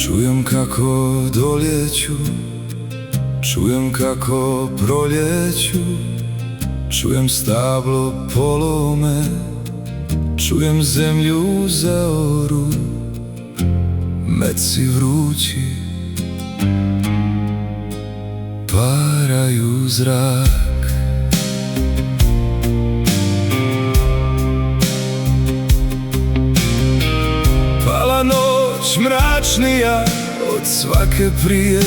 Čujem kako doljeću, čujem kako proljeću, čujem stablo polome, čujem zemlju zaoru, meci vrući paraju zrak. Pala noć mračnija od svake prije,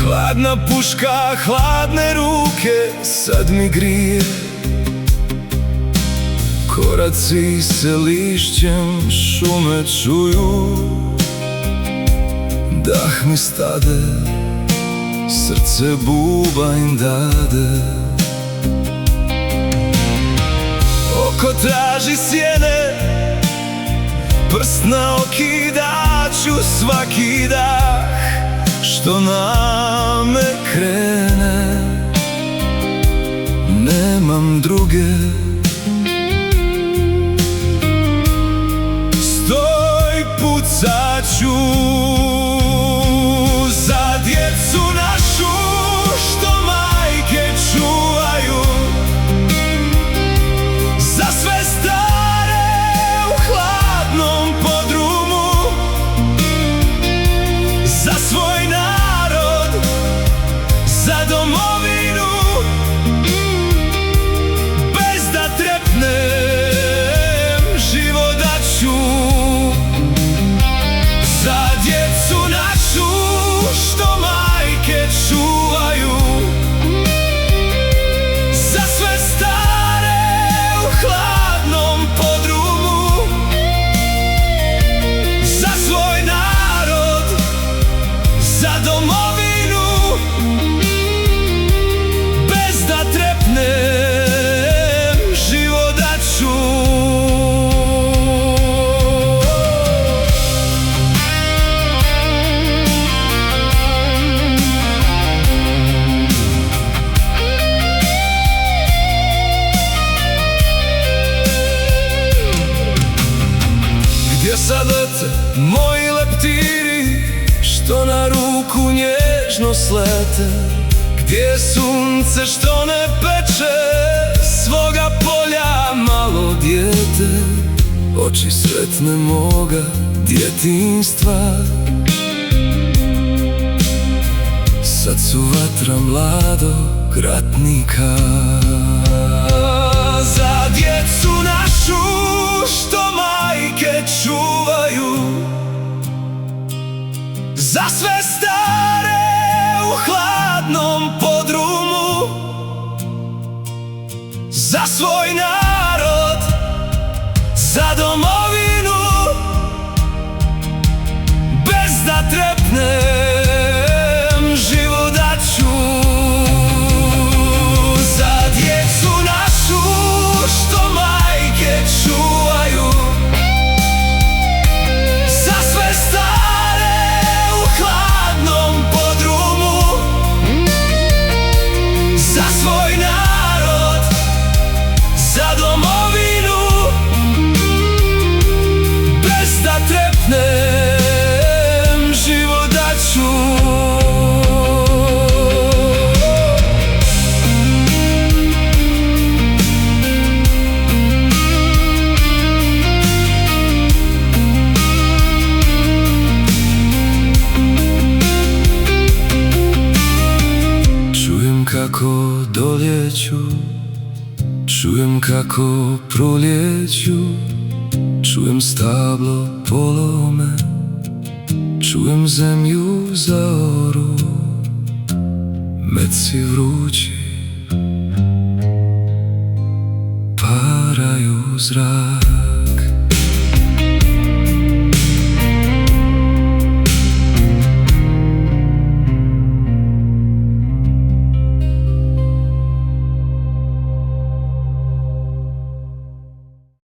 hladna puška, hladne ruke sad mi grije. Koraci se lišćem šume čuju, dah mi stade, srce bubanj dade. Oko traži sjene, prst na okidaću svaki dah što na me krene. Nemam druge, stoj, pucaću za djecu našu što majke čuvaju, za sve stare u hladnom podrumu, za svoj narod, za domovinu, bez da trepnem život daću. Za djecu našu što majke čuvaju, za sve stare u hladnom podrumu, za svoj narod, za domovinu, bez da trepnem život daću. Gdje sad lete moji leptiri što na ruku nježno slete? Gdje je sunce što ne peče svoga polja malo dijete? Oči sretne moga djetinjstva sad su vatra mladog ratnika. Za djecu našu što majke čuvaju, za sve stare u hladnom podrumu, za svoj narod, za domovinu, bez da trepnem život daću. Za djecu našu što majke čuvaju, za sve stare u hladnom podrumu, za svoj narod, za domovinu, bez da trepnem život daću. Čujem kako doljeću, čujem kako proljeću, čujem stablo polome, čujem zemlju zaoru, meci vrući paraju zrak.